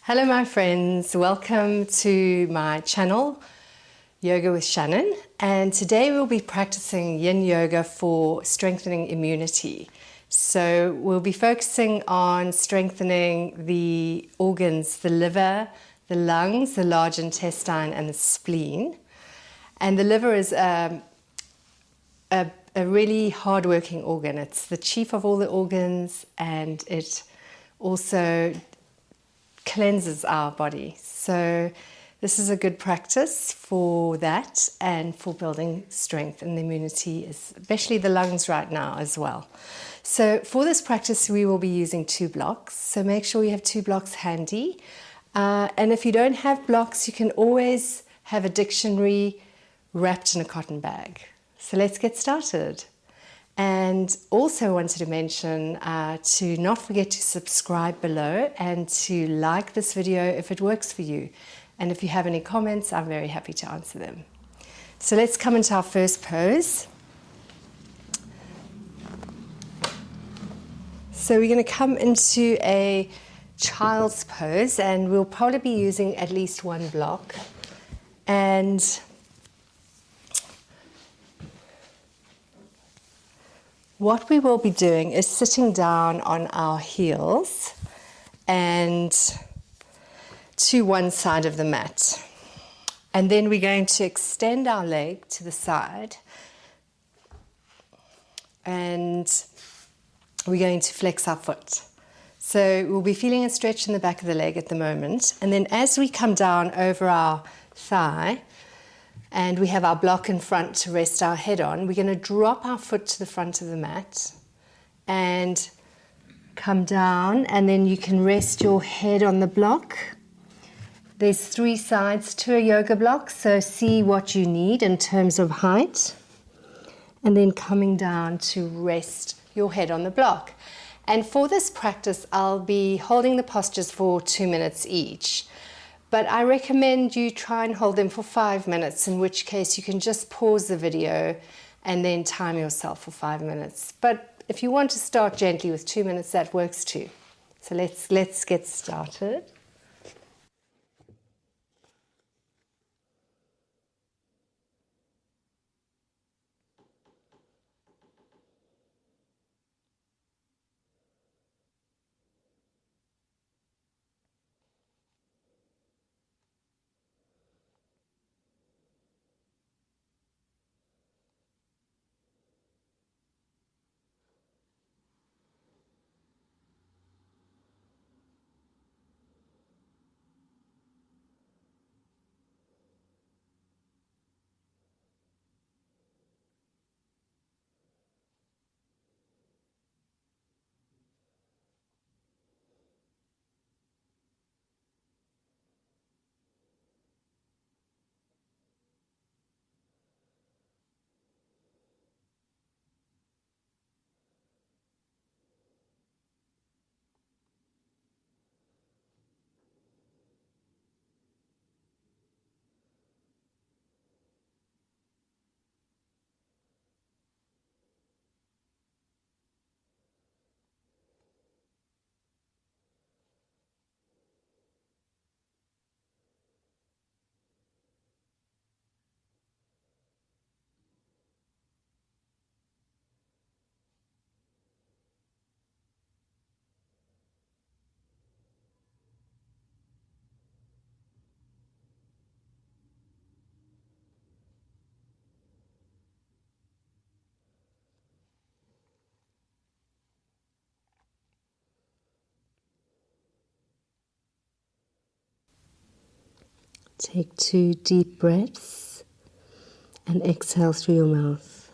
Hello my friends, welcome to my channel, Yoga with Shannon, and today we'll be practicing Yin Yoga for strengthening immunity. So we'll be focusing on strengthening the organs, the liver, the lungs, the large intestine and the spleen. And the liver is a really hard-working organ. It's the chief of all the organs, and it also cleanses our body. So this is a good practice for that and for building strength and immunity, especially the lungs right now as well. So for this practice we will be using 2 blocks. So make sure you have 2 blocks handy. And if you don't have blocks, you can always have a dictionary wrapped in a cotton bag. So let's get started. And also wanted to mention to not forget to subscribe below and to like this video if it works for you. And if you have any comments, I'm very happy to answer them. So let's come into our first pose. So we're going to come into a child's pose, and we'll probably be using at least 1 block. And what we will be doing is sitting down on our heels and to one side of the mat. And then we're going to extend our leg to the side, and we're going to flex our foot. So we'll be feeling a stretch in the back of the leg at the moment. And then as we come down over our thigh, and we have our block in front to rest our head on, we're going to drop our foot to the front of the mat and come down, and then you can rest your head on the block. There's 3 sides to a yoga block, so see what you need in terms of height, and then coming down to rest your head on the block. And for this practice I'll be holding the postures for 2 minutes each. But I recommend you try and hold them for 5 minutes, in which case you can just pause the video and then time yourself for 5 minutes. But if you want to start gently with 2 minutes, that works too. So let's get started. Take 2 deep breaths and exhale through your mouth.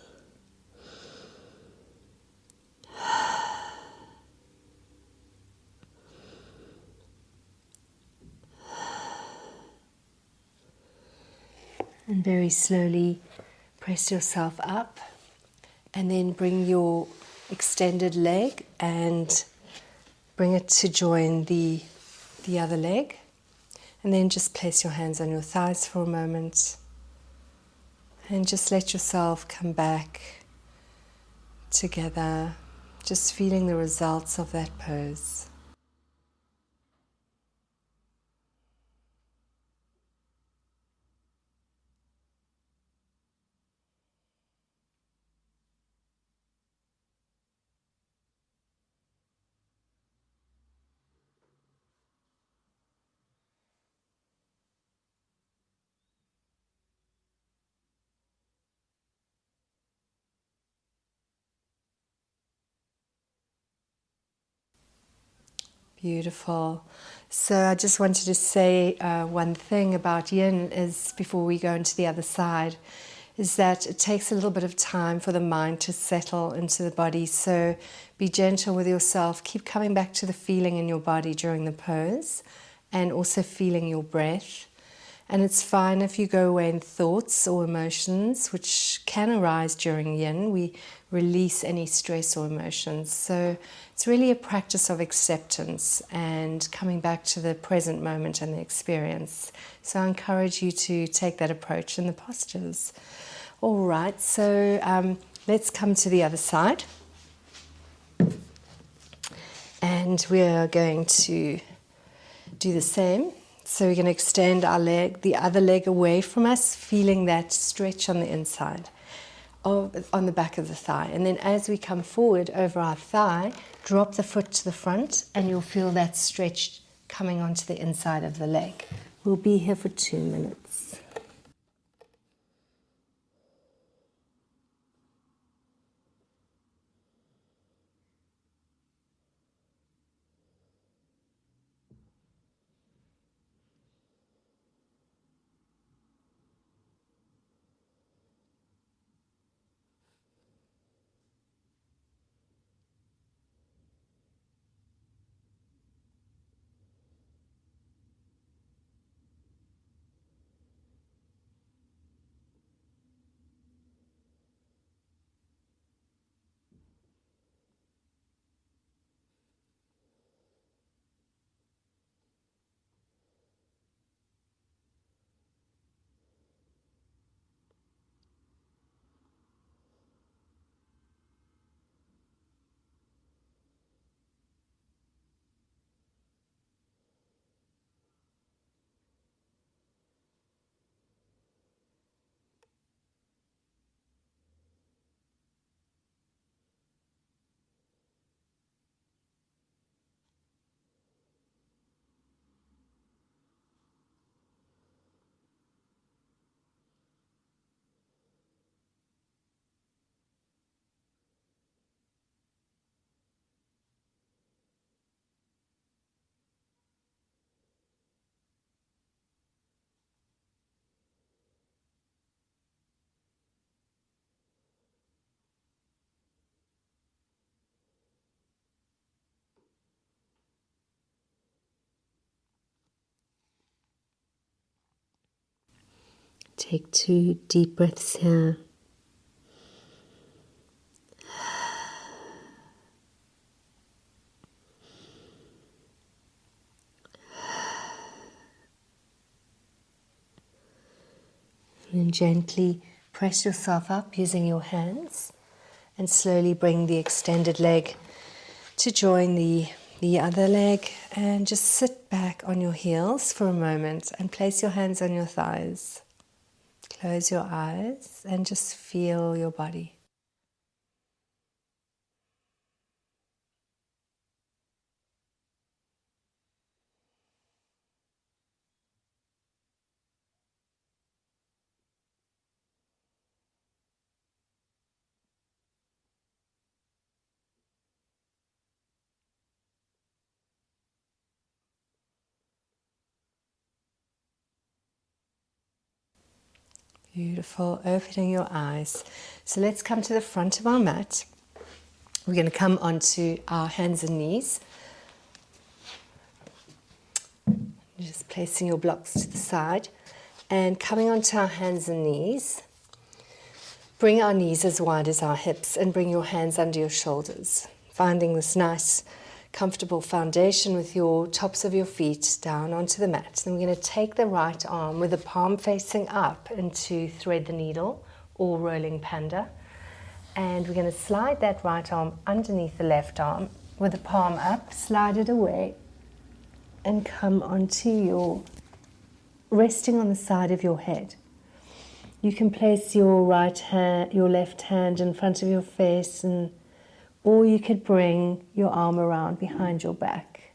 And very slowly press yourself up, and then bring your extended leg and bring it to join the other leg. And then just place your hands on your thighs for a moment and just let yourself come back together, just feeling the results of that pose. Beautiful. So I just wanted to say one thing about yin is before we go into the other side, is that it takes a little bit of time for the mind to settle into the body. So be gentle with yourself. Keep coming back to the feeling in your body during the pose and also feeling your breath. And it's fine if you go away in thoughts or emotions, which can arise during yin. We release any stress or emotions. So it's really a practice of acceptance and coming back to the present moment and the experience. So I encourage you to take that approach in the postures. All right, so let's come to the other side. And we're going to do the same. So we're going to extend our leg, the other leg away from us, feeling that stretch on the inside, on the back of the thigh. And then as we come forward over our thigh, drop the foot to the front and you'll feel that stretch coming onto the inside of the leg. We'll be here for 2 minutes. Take 2 deep breaths here. And then gently press yourself up using your hands and slowly bring the extended leg to join the other leg, and just sit back on your heels for a moment and place your hands on your thighs. Close your eyes and just feel your body. Beautiful, opening your eyes. So let's come to the front of our mat. We're going to come onto our hands and knees. Just placing your blocks to the side and coming onto our hands and knees. Bring our knees as wide as our hips and bring your hands under your shoulders. Finding this nice, comfortable foundation with your tops of your feet down onto the mat. Then we're going to take the right arm with the palm facing up into thread the needle or rolling panda. And we're going to slide that right arm underneath the left arm with the palm up, slide it away and come onto your, resting on the side of your head. You can place your left hand in front of your face, or you could bring your arm around behind your back.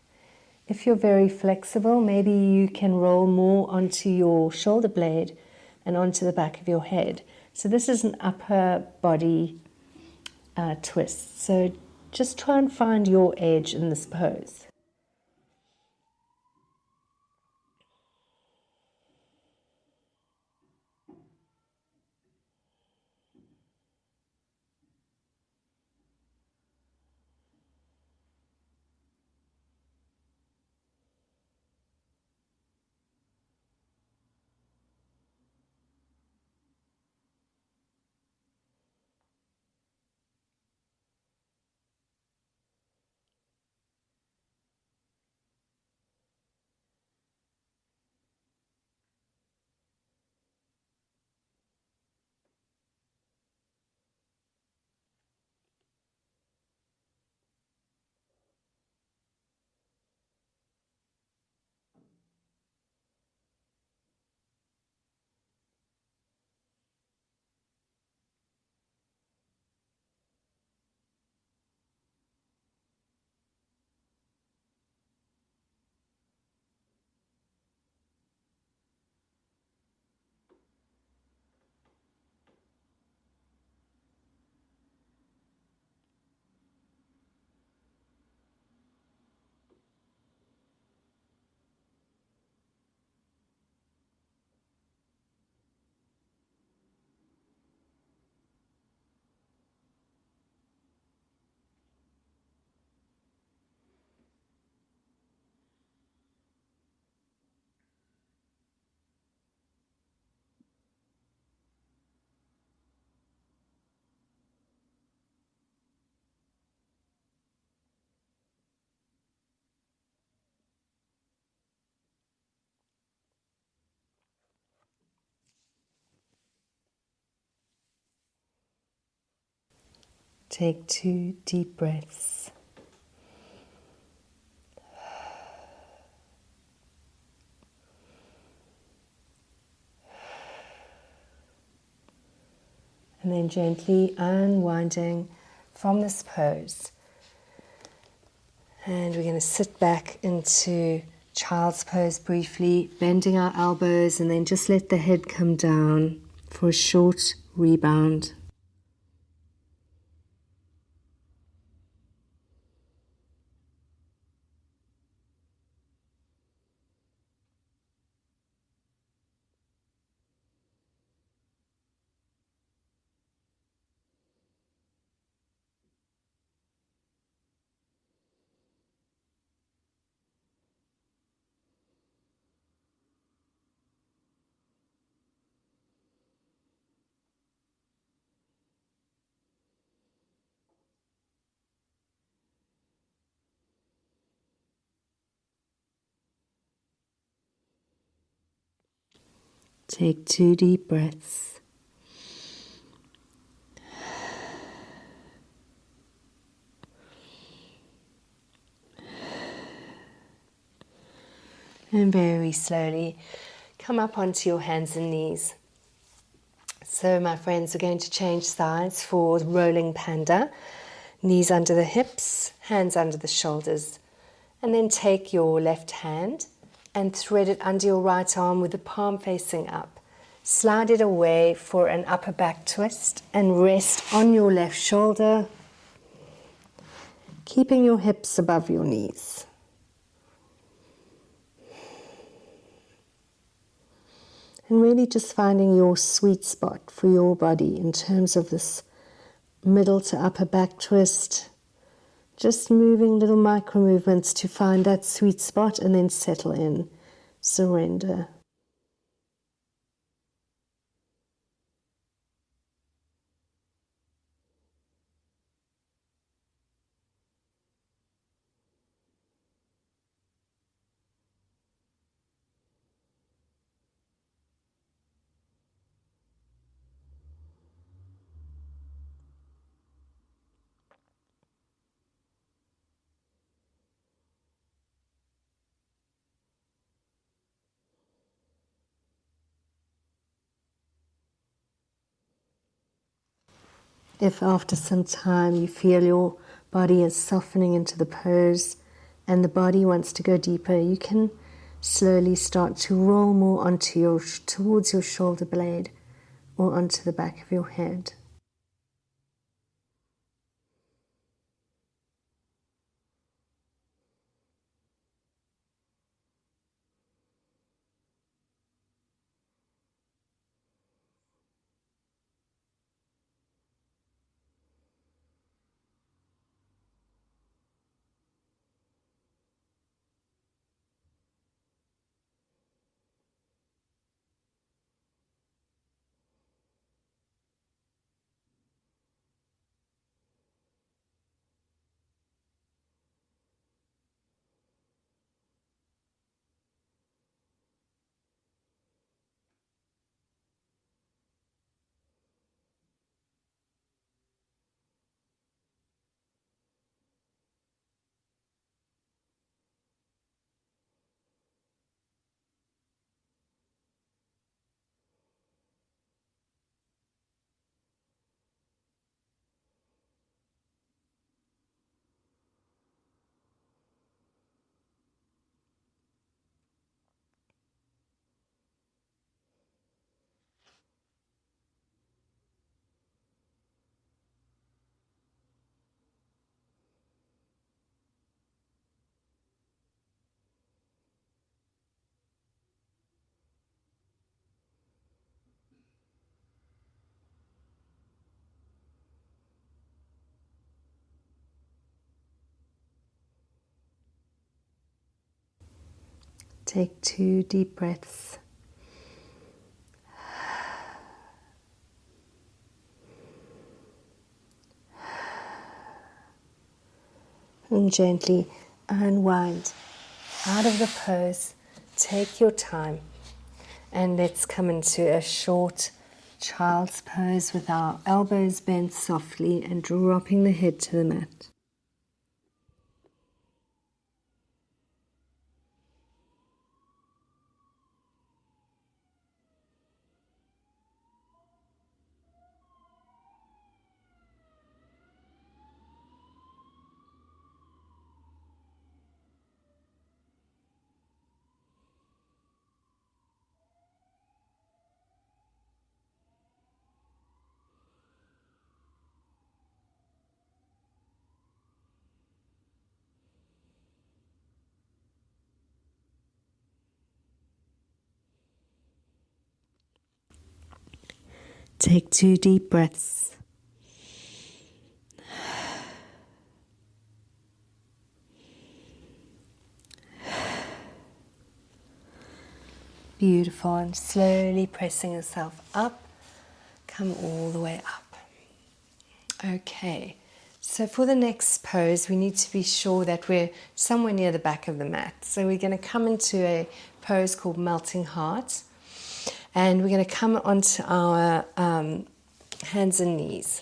If you're very flexible, maybe you can roll more onto your shoulder blade and onto the back of your head. So this is an upper body twist. So just try and find your edge in this pose. Take 2 deep breaths. And then gently unwinding from this pose. And we're going to sit back into child's pose briefly, bending our elbows, and then just let the head come down for a short rebound. Take 2 deep breaths. And very slowly come up onto your hands and knees. So my friends, we're going to change sides for rolling panda. Knees under the hips, hands under the shoulders. And then take your left hand and thread it under your right arm with the palm facing up. Slide it away for an upper back twist and rest on your left shoulder, keeping your hips above your knees. And really just finding your sweet spot for your body in terms of this middle to upper back twist. Just moving little micro movements to find that sweet spot and then settle in, surrender. If after some time you feel your body is softening into the pose and the body wants to go deeper, you can slowly start to roll more towards your shoulder blade or onto the back of your head. Take 2 deep breaths. And gently unwind out of the pose. Take your time and let's come into a short Child's pose with our elbows bent softly and dropping the head to the mat. Take 2 deep breaths. Beautiful, and slowly pressing yourself up, come all the way up. Okay, so for the next pose, we need to be sure that we're somewhere near the back of the mat. So we're going to come into a pose called melting heart, and we're going to come onto our hands and knees.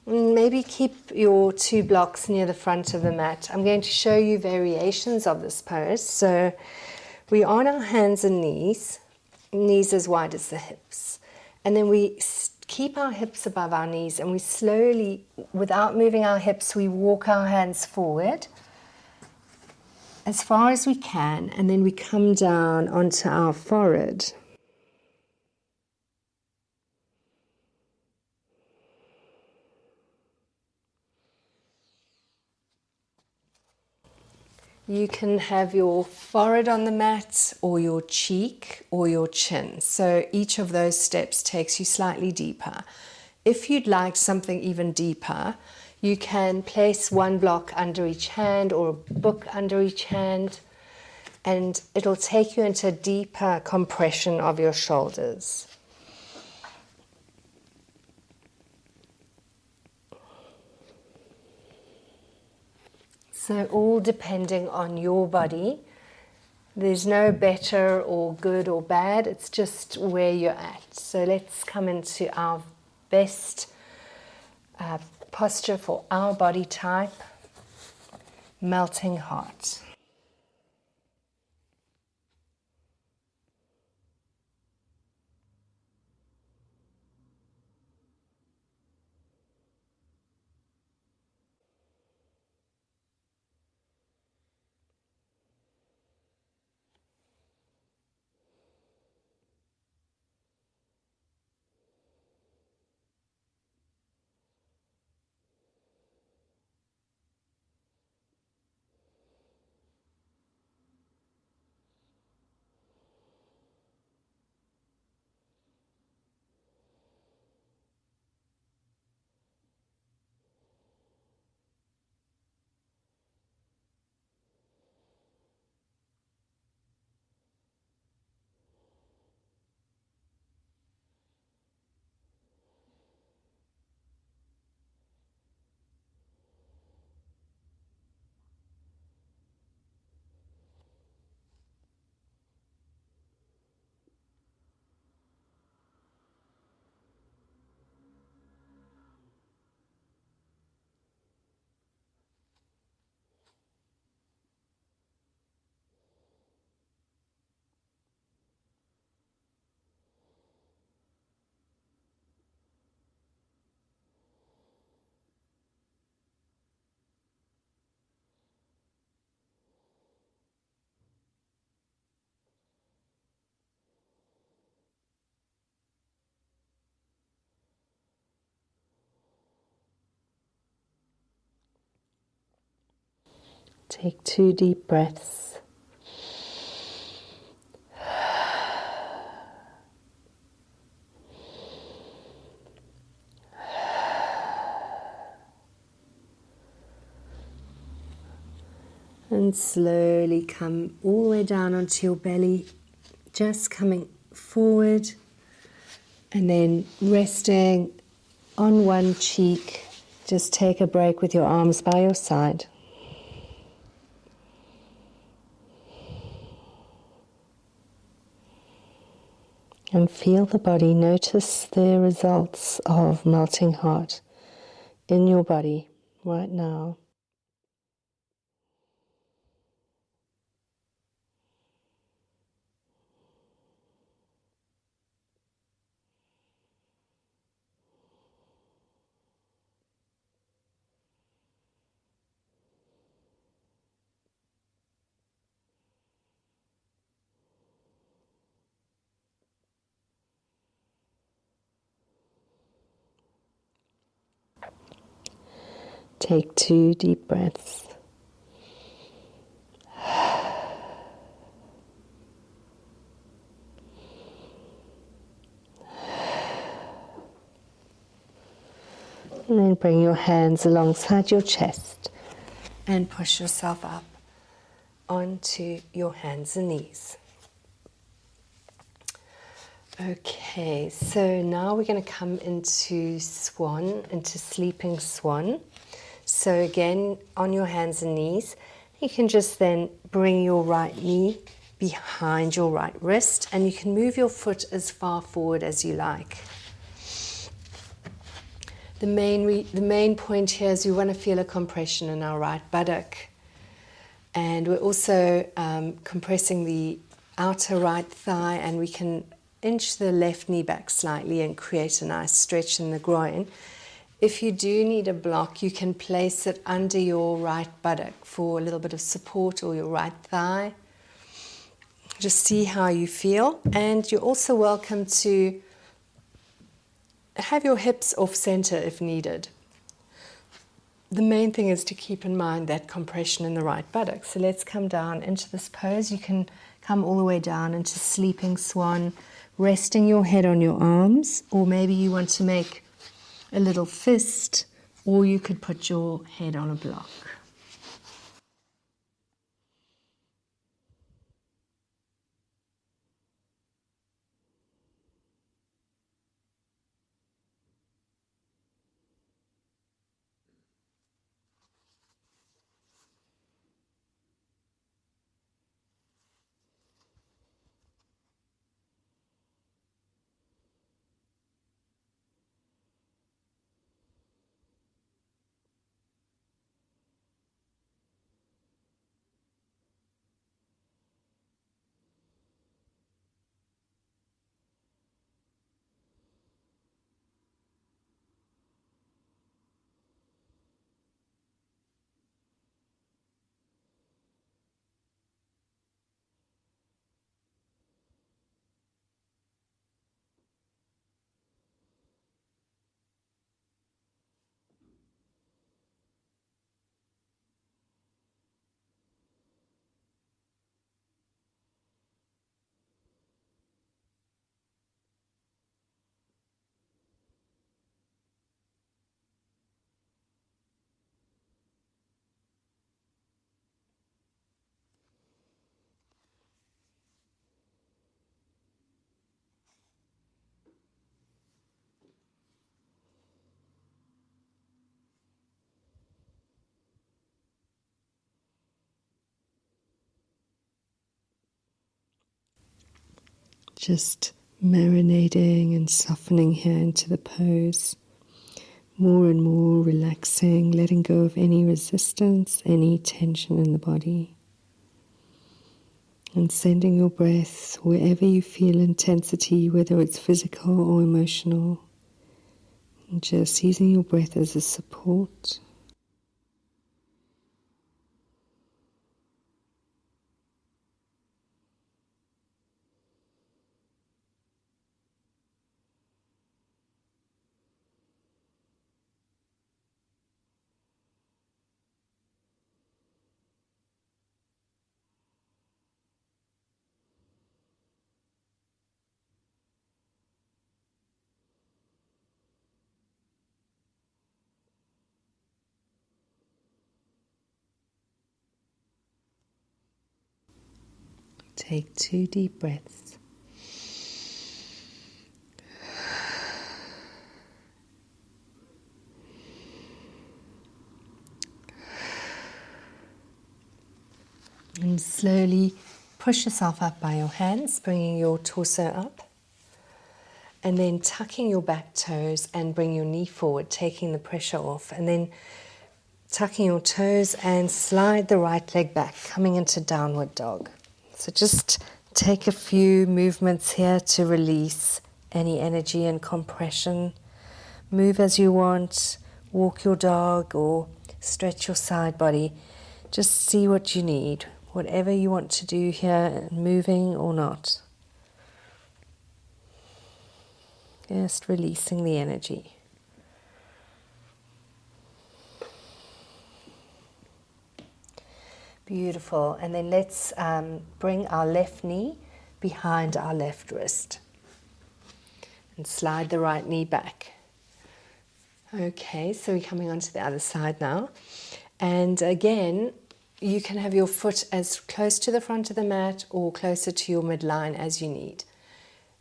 Maybe keep your 2 blocks near the front of the mat. I'm going to show you variations of this pose. So we are on our hands and knees as wide as the hips. And then we keep our hips above our knees, and we slowly, without moving our hips, we walk our hands forward as far as we can, and then we come down onto our forehead. You can have your forehead on the mat, or your cheek, or your chin. So each of those steps takes you slightly deeper. If you'd like something even deeper, you can place 1 block under each hand or a book under each hand, and it'll take you into a deeper compression of your shoulders. So all depending on your body. There's no better or good or bad, it's just where you're at. So let's come into our best posture for our body type, melting heart. Take 2 deep breaths. And slowly come all the way down onto your belly, just coming forward and then resting on one cheek. Just take a break with your arms by your side. And feel the body. Notice the results of melting heart in your body right now. Take 2 deep breaths. And then bring your hands alongside your chest and push yourself up onto your hands and knees. Okay, so now we're going to come into swan, into sleeping swan. So again, on your hands and knees, you can just then bring your right knee behind your right wrist, and you can move your foot as far forward as you like. The main point here is we want to feel a compression in our right buttock. And we're also compressing the outer right thigh, and we can inch the left knee back slightly and create a nice stretch in the groin. If you do need a block, you can place it under your right buttock for a little bit of support, or your right thigh. Just see how you feel. And you're also welcome to have your hips off center if needed. The main thing is to keep in mind that compression in the right buttock. So let's come down into this pose. You can come all the way down into sleeping swan, resting your head on your arms, or maybe you want to make a little fist, or you could put your head on a block. Just marinating and softening here into the pose. More and more relaxing, letting go of any resistance, any tension in the body. And sending your breath wherever you feel intensity, whether it's physical or emotional. And just using your breath as a support. Take 2 deep breaths. And slowly push yourself up by your hands, bringing your torso up. And then tucking your back toes and bring your knee forward, taking the pressure off. And then tucking your toes and slide the right leg back, coming into downward dog. So just take a few movements here to release any energy and compression. Move as you want, walk your dog or stretch your side body. Just see what you need, whatever you want to do here, moving or not. Just releasing the energy. Beautiful. And then let's bring our left knee behind our left wrist. And slide the right knee back. Okay, so we're coming onto the other side now. And again, you can have your foot as close to the front of the mat or closer to your midline as you need.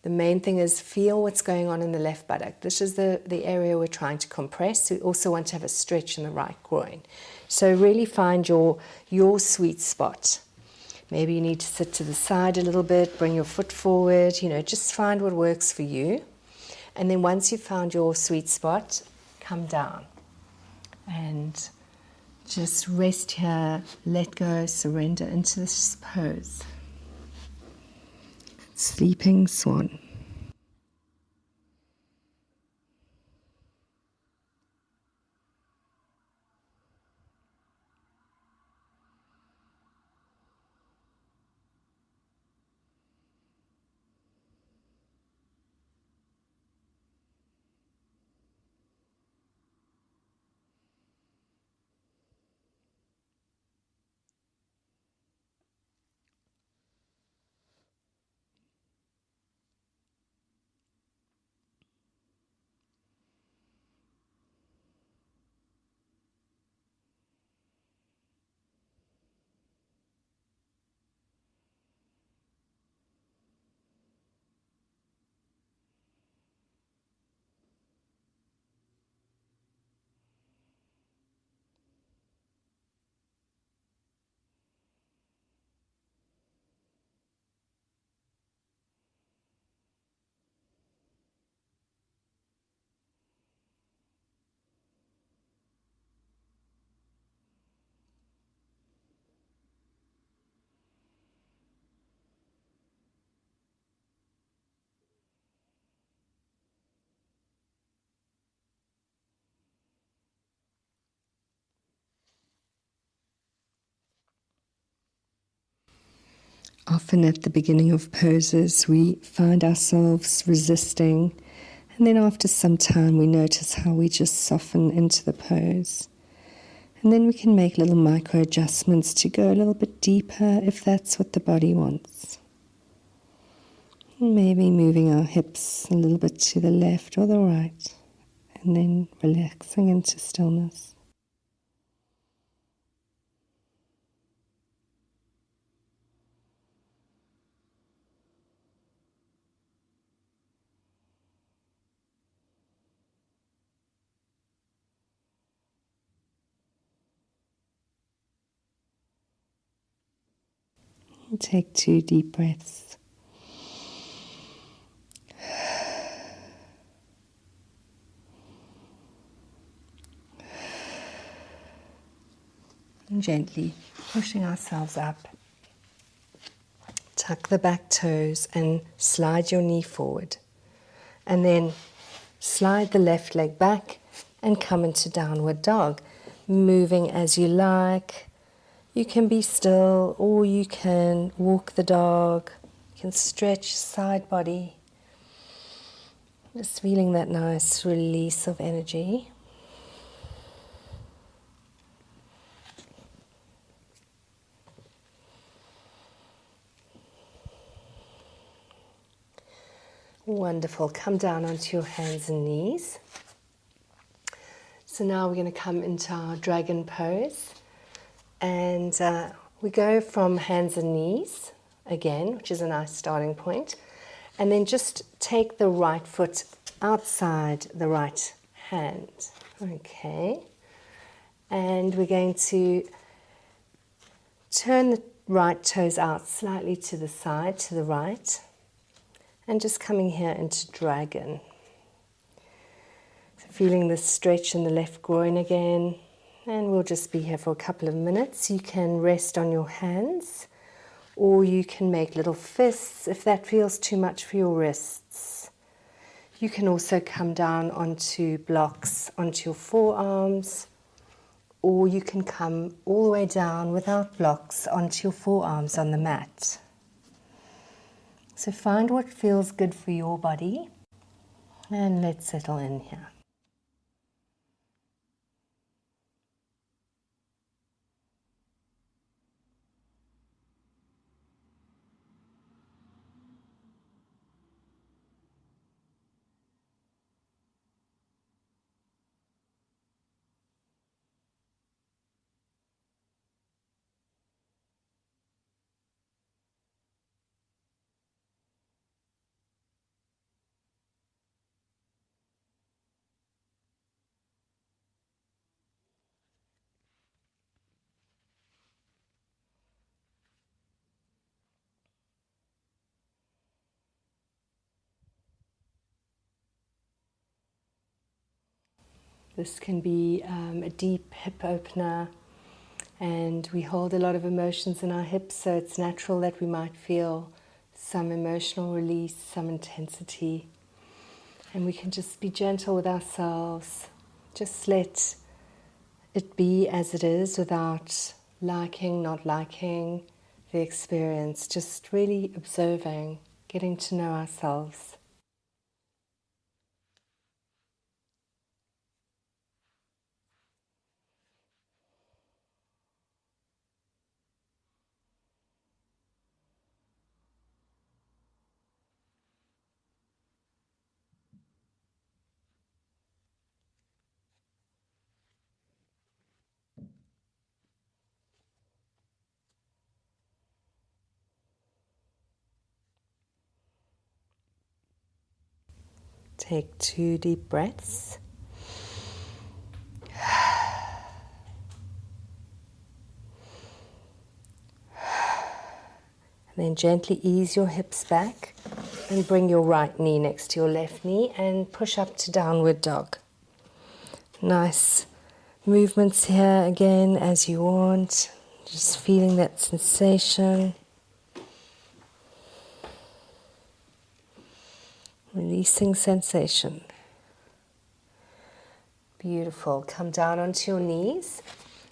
The main thing is feel what's going on in the left buttock. This is the area we're trying to compress. We also want to have a stretch in the right groin. So really find your sweet spot. Maybe you need to sit to the side a little bit, bring your foot forward, just find what works for you. And then once you've found your sweet spot, come down. And just rest here, let go, surrender into this pose. Sleeping Swan. Often at the beginning of poses, we find ourselves resisting, and then after some time we notice how we just soften into the pose. And then we can make little micro adjustments to go a little bit deeper if that's what the body wants. Maybe moving our hips a little bit to the left or the right, and then relaxing into stillness. And take 2 deep breaths. And gently pushing ourselves up. Tuck the back toes and slide your knee forward. And then slide the left leg back and come into downward dog. Moving as you like. You can be still or you can walk the dog. You can stretch side body. Just feeling that nice release of energy. Wonderful. Come down onto your hands and knees. So now we're going to come into our dragon pose. And we go from hands and knees again, which is a nice starting point. And then just take the right foot outside the right hand. Okay. And we're going to turn the right toes out slightly to the side, to the right. And just coming here into dragon. So feeling the stretch in the left groin again. And we'll just be here for a couple of minutes. You can rest on your hands, or you can make little fists if that feels too much for your wrists. You can also come down onto blocks onto your forearms, or you can come all the way down without blocks onto your forearms on the mat. So find what feels good for your body, and let's settle in here. This can be a deep hip opener, and we hold a lot of emotions in our hips, so it's natural that we might feel some emotional release, some intensity. And we can just be gentle with ourselves, just let it be as it is without liking, not liking the experience, just really observing, getting to know ourselves. Take 2 deep breaths. And then gently ease your hips back and bring your right knee next to your left knee and push up to downward dog. Nice movements here again as you want. Just feeling that sensation. Releasing sensation. Beautiful. Come down onto your knees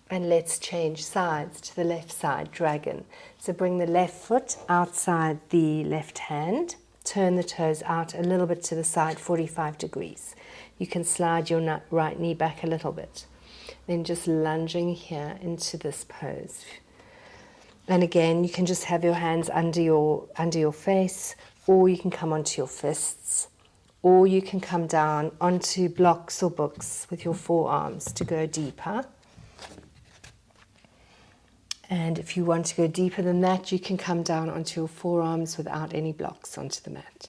and let's change sides to the left side, dragon. So bring the left foot outside the left hand. Turn the toes out a little bit to the side, 45 degrees. You can slide your right knee back a little bit. Then just lunging here into this pose. And again, you can just have your hands under your face, or you can come onto your fists, or you can come down onto blocks or books with your forearms to go deeper. And if you want to go deeper than that, you can come down onto your forearms without any blocks onto the mat.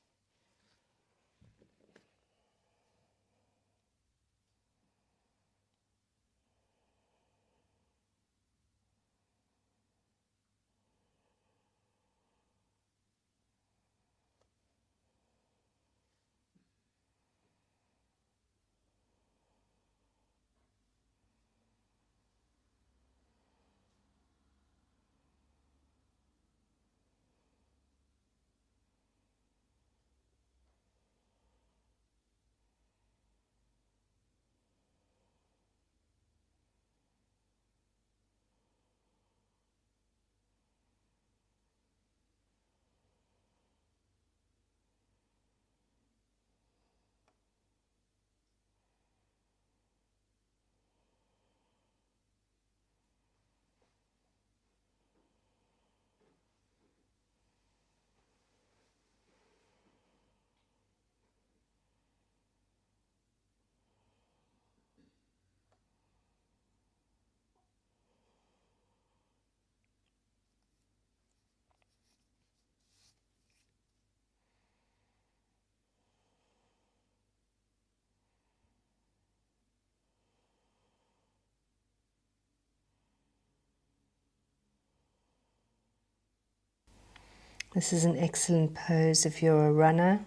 This is an excellent pose if you're a runner,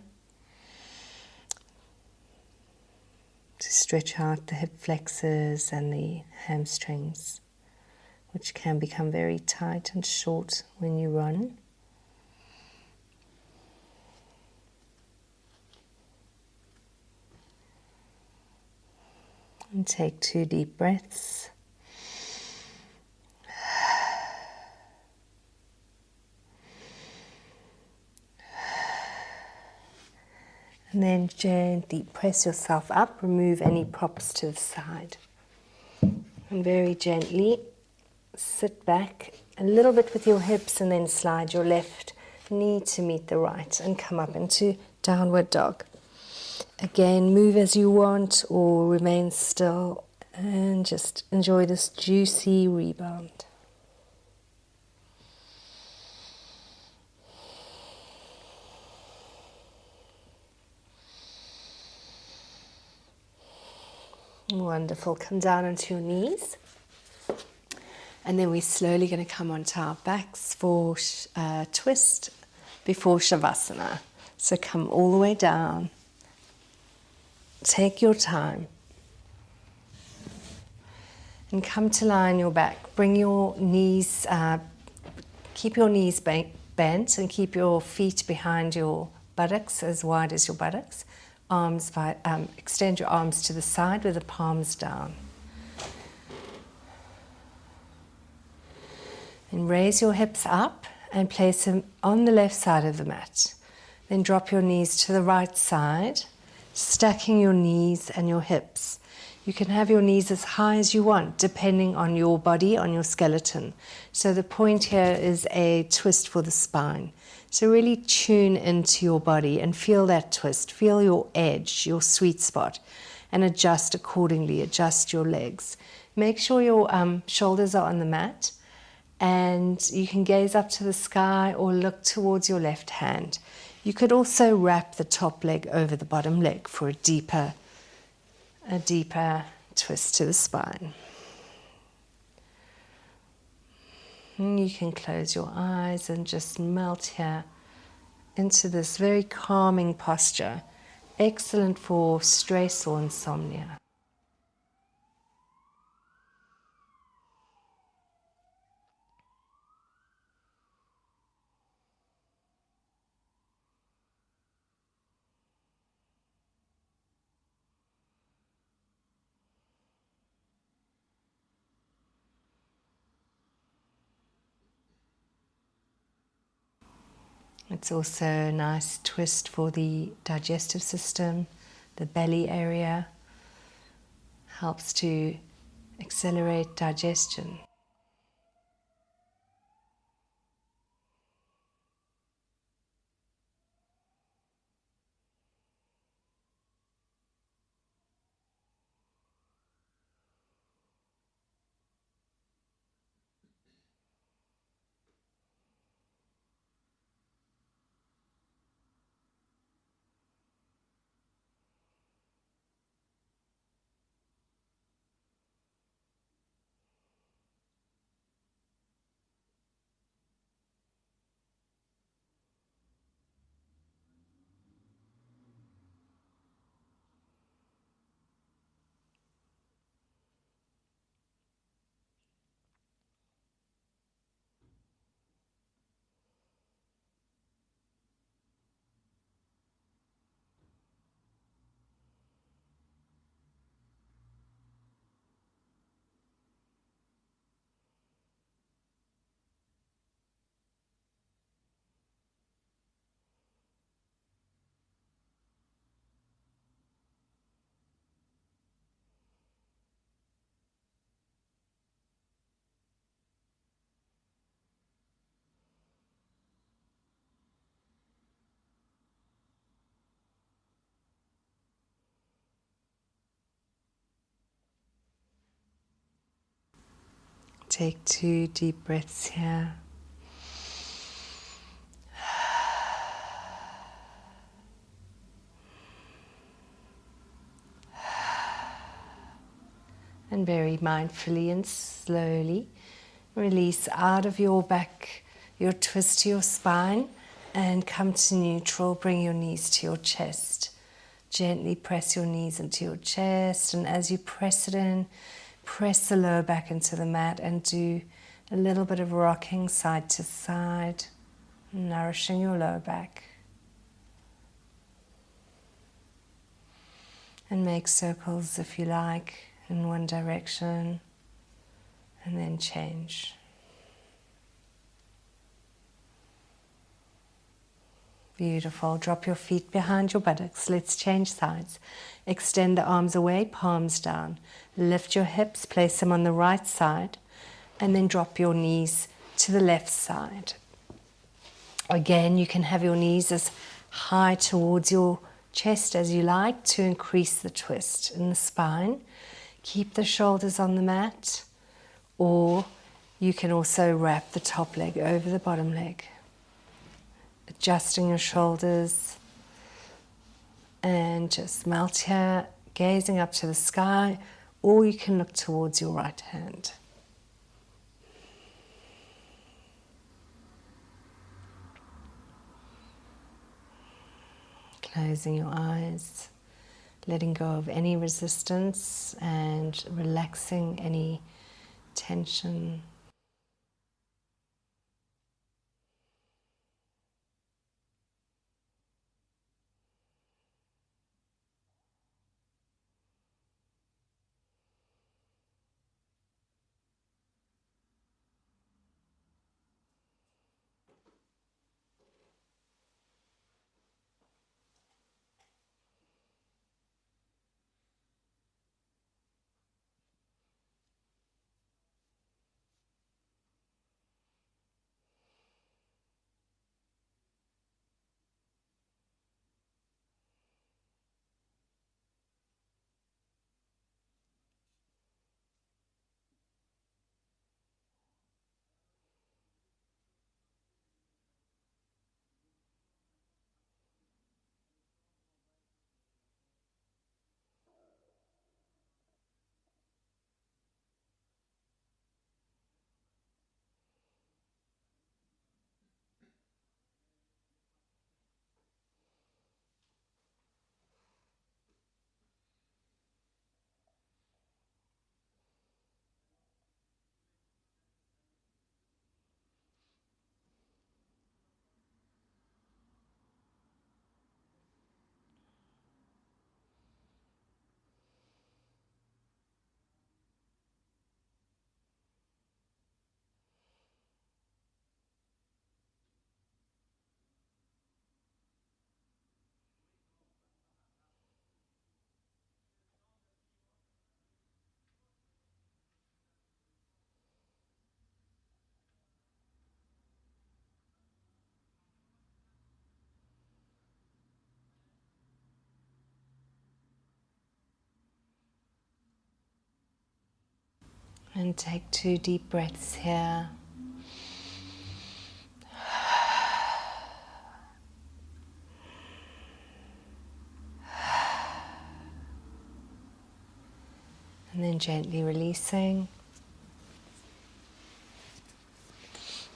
to stretch out the hip flexors and the hamstrings, which can become very tight and short when you run. And take 2 deep breaths. And then gently press yourself up, remove any props to the side. And very gently sit back a little bit with your hips and then slide your left knee to meet the right and come up into downward dog. Again, move as you want or remain still and just enjoy this juicy rebound. Wonderful. Come down onto your knees. And then we're slowly going to come onto our backs for twist before Shavasana. So come all the way down. Take your time. And come to lie on your back. Bring your knees, keep your knees bent and keep your feet behind your buttocks, as wide as your buttocks. Extend your arms to the side with the palms down. And raise your hips up and place them on the left side of the mat. Then drop your knees to the right side, stacking your knees and your hips. You can have your knees as high as you want, depending on your body, on your skeleton. So the point here is a twist for the spine. So really tune into your body and feel that twist. Feel your edge, your sweet spot, and adjust accordingly. Adjust your legs. Make sure your shoulders are on the mat, and you can gaze up to the sky or look towards your left hand. You could also wrap the top leg over the bottom leg for a deeper twist to the spine. And you can close your eyes and just melt here into this very calming posture. Excellent for stress or insomnia. It's also a nice twist for the digestive system, the belly area. Helps to accelerate digestion. Take 2 deep breaths here. And very mindfully and slowly release out of your back, your twist to your spine, And come to neutral. Bring your knees to your chest. Gently press your knees into your chest, and as you press it in, press the lower back into the mat and do a little bit of rocking side to side, nourishing your lower back. And make circles if you like in one direction, and then change. Beautiful. Drop your feet behind your buttocks. Let's change sides. Extend the arms away, palms down. Lift your hips, place them on the right side, and then drop your knees to the left side. Again, you can have your knees as high towards your chest as you like to increase the twist in the spine. Keep the shoulders on the mat, or you can also wrap the top leg over the bottom leg. Adjusting your shoulders and just melt here, gazing up to the sky, or you can look towards your right hand. Closing your eyes, letting go of any resistance and relaxing any tension. And take 2 deep breaths here. And then gently releasing.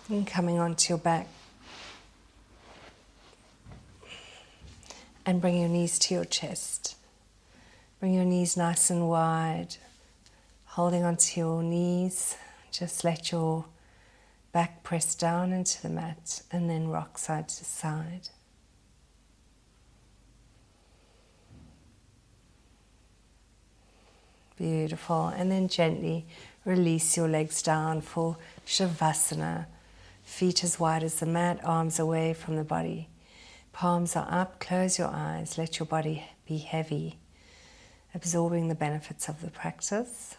And coming onto your back. And bring your knees to your chest. Bring your knees nice and wide. Holding onto your knees. Just let your back press down into the mat and then rock side to side. Beautiful. And then gently release your legs down for Shavasana. Feet as wide as the mat, arms away from the body. Palms are up, close your eyes, let your body be heavy, absorbing the benefits of the practice.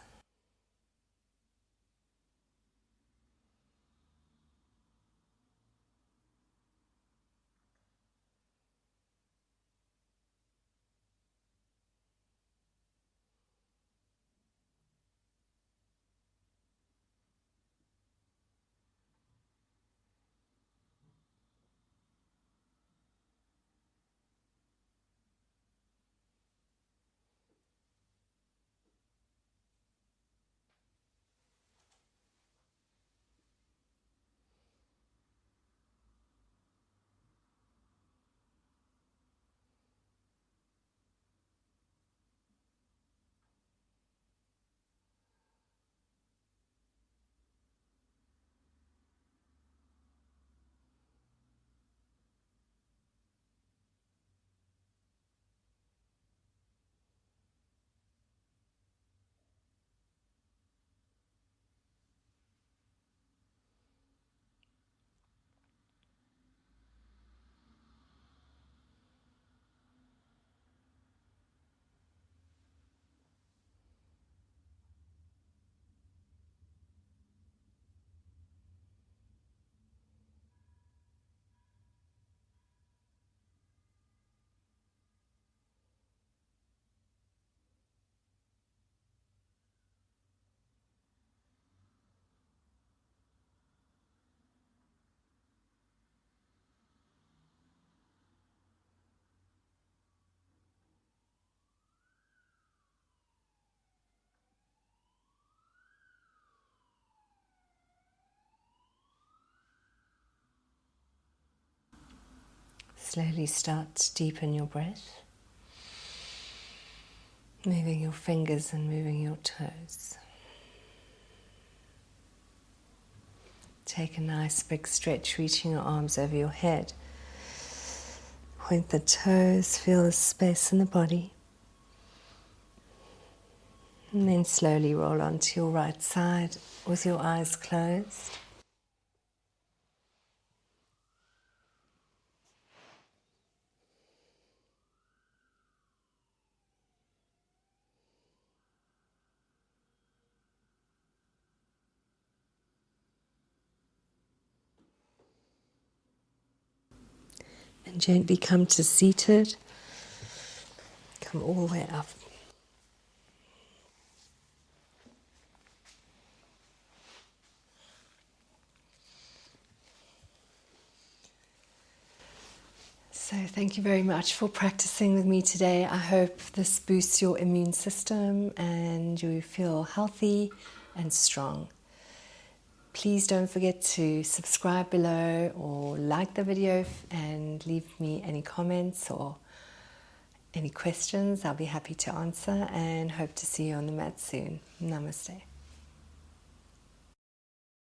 slowly start to deepen your breath, moving your fingers and moving your toes. Take a nice big stretch, reaching your arms over your head. Point the toes, feel the space in the body. And then slowly roll onto your right side with your eyes closed. And gently come to seated. Come all the way up. So thank you very much for practicing with me today. I hope this boosts your immune system and you feel healthy and strong. Please don't forget to subscribe below or like the video and leave me any comments or any questions. I'll be happy to answer and hope to see you on the mat soon. Namaste.